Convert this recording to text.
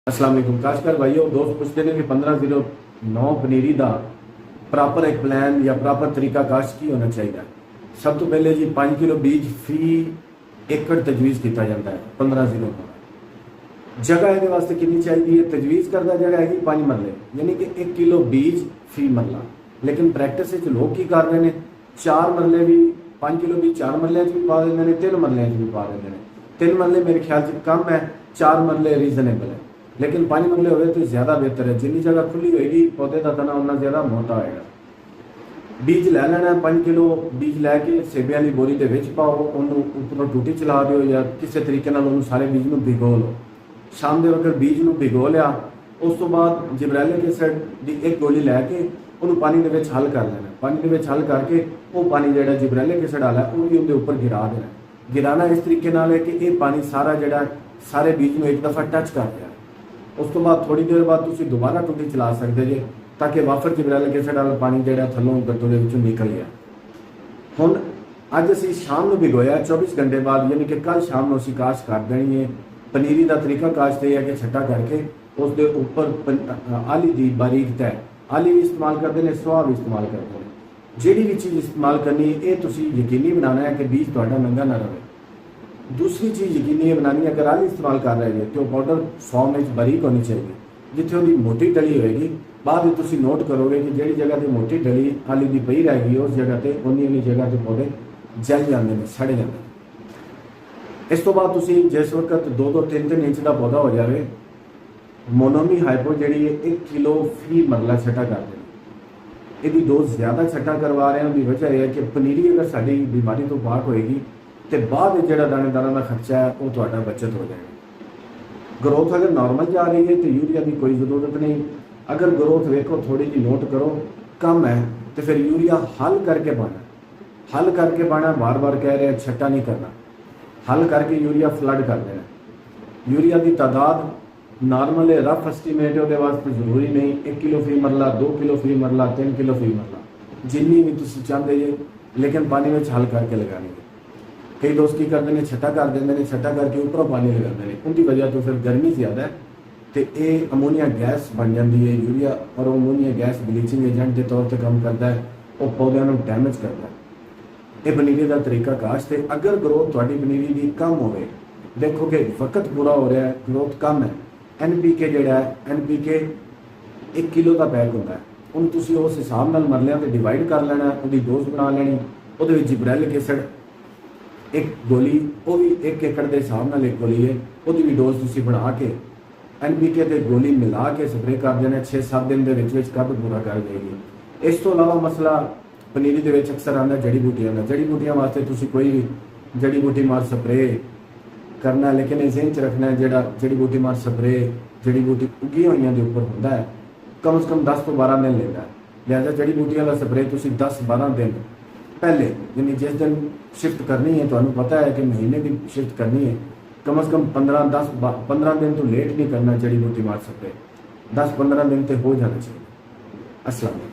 अस्सलाम वालेकुम काशकार भाइयों। दोस्त पूछते हैं कि 1509 पनीरी का प्रॉपर एक प्लान या प्रॉपर तरीका काश्त की होना चाहिए। सब तो पहले जी 5 किलो बीज फी एकड़ तजवीज़ किया जाता है। 1509 जगह ये वास्ते कितनी चाहिए? तजवीज़ करता जगह है 5 मरले, यानी कि 1 किलो बीज फी मरला। लेकिन प्रैक्टिस लोग की कर रहे हैं 4 मरले भी 5 किलो बीज 4 मरले भी पा देंगे ने, 3 मरले भी पा देंगे ने। 3 मरले मेरे ख्याल से कम है, 4 मरले रीजनेबल है, लेकिन 5 मरले हो तो ज़्यादा बेहतर है। जितनी जगह खुली होगी पौधे का तना उतना ज़्यादा मोटा होएगा। बीज लै लेना 5 किलो बीज लैके सेबे वाली बोरी के विच पाओ, उन्होंने उपरों टूटी चला दो या किसी तरीके नाल सारे बीज में भिगो लो। शाम के वक्त बीज में भिगो लिया, उस तो बाद जिब्रेलिक एसिड की 1 गोली लैके उन्होंने पानी के विच हल कर लेना। पानी के विच हल करके वो पानी जो जिब्रेलिक एसिड वाला है वो भी उनके उपर गिरा देना। गिराना इस तरीके नाल है कि ये पानी सारा जो सारे बीज में एक दफ़ा टच कर दिया। उस तो बाद थोड़ी देर बाद तुम दोबारा टूटी चला सकते जे, ताकि वाफर जिब्रेलिक एसिड वाला पानी जो थलों गट्टू के निकल गया। हुण अज असीं शाम में भिगोया 24 घंटे बाद, यानी कि कल शाम को असीं काश्त कर देनी है। पनीरी का तरीका काश्त यह है कि छट्टा करके उसके उपर आली की बारीक तय, आली भी इस्तेमाल करते हैं, सुहा भी इस्तेमाल करते हैं। जिहड़ी भी चीज़ इस्तेमाल करनी है ये तुसीं यकीनी बनाना है कि बीज तुहाडा नंगा ना रहे। दूसरी चीज़ यकीनी ये बनानी है, अगर आली इस्तेमाल कर रहे हैं तो पाउडर फॉर्म में बारीक होनी चाहिए। जिथे उसकी मोटी डली होएगी बाद में तुसीं नोट करोगे कि जिहड़ी जगह पर मोटी डली आली की पई रहेगी उस जगह पर उन्नी जगह पर पौधे जल जाते हैं, सड़ जाते हैं। इस तो बाद तुसीं जिस वक्त 2-3 इंच का पौधा हो जाए मोनोमी हाइपो जी 1 किलो फी मरला छट्टा कर देना। यदि डोज ज़्यादा छट्टा करवा रहे हैं उसकी वजह यह है कि पनीरी अगर साड़ी बीमारी तो पाक होएगी तो बाद जो दानेदार का खर्चा है वो थोड़ा बचत हो जाएगा। ग्रोथ अगर नॉर्मल जा रही है तो यूरिया की कोई ज़रूरत नहीं। अगर ग्रोथ वेखो थोड़ी जी नोट करो कम है तो फिर यूरिया हल करके पाना, हल करके पाना। बार बार कह रहे हैं छट्टा नहीं करना, हल करके यूरिया फ्लड कर देना। यूरिया की तादाद नॉर्मल है, रफ एस्टीमेट है, वो वास्ते जरूरी नहीं 1 किलो फी मरला, 2 किलो फी मरला, 3 किलो फी मरला, जिन्नी भी तुम चाहते जे, लेकिन पानी में हल करके लगानी है। कई दोस्त की करते हैं छट्टा कर देंगे ने, छट्टा करके उपरों पानी लगाते हैं, उनकी वजह तो फिर गर्मी ज़्यादा है तो ये अमोनीया गैस बन जाती है यूरिया, और अमोनीया गैस ब्लीचिंग एजेंट के तौर पर काम करता है, वो पौधों को डैमेज करता है। ये पनीरी का तरीका काश्त है। अगर ग्रोथ थोड़ी पनीरी की कम हो, देखो कि वक्त पूरा हो रहा है, ग्रोथ कम है, NPK जोड़ा है NPK 1 किलो का पैक होता है, उन्हें तुम उस हिसाब नाल मरलियां से डिवाइड कर लेना, उसकी डोज बना लेनी। वो जिब्रेलिक एसिड 1 गोली वो भी 1 एकड़ के हिसाब नाल 1 गोली है, वो भी डोज तुम बना के NPK के गोली मिला के स्प्रे कर देना। 6-7 दिन के कद पूरा कर देगी। इस तो अलावा मसला पनीरी के अक्सर आता जड़ी बूटियां का। जड़ी बूटियां वास्ते तुम कोई भी जड़ी बूटी मार स्प्रे करना, लेकिन ये ज़हन च रखना है जो जड़ी बूटी मार स्प्रे जड़ी बूटी उगी हुई के उपर होंदा है कम से कम 10 तो 12 दिन लेता है। लिहाजा जड़ी बूटियां का स्प्रे तुम 10-12 दिन पहले, यानी जिस दिन शिफ्ट करनी है, तो पता है कि महीने की शिफ्ट करनी है, कम से कम 15 दिन तो लेट नहीं करना। जड़ी बूटी मार स्प्रे 10-15 दिन तो हो जाना चाहिए। अस्सलाम वालेकुम।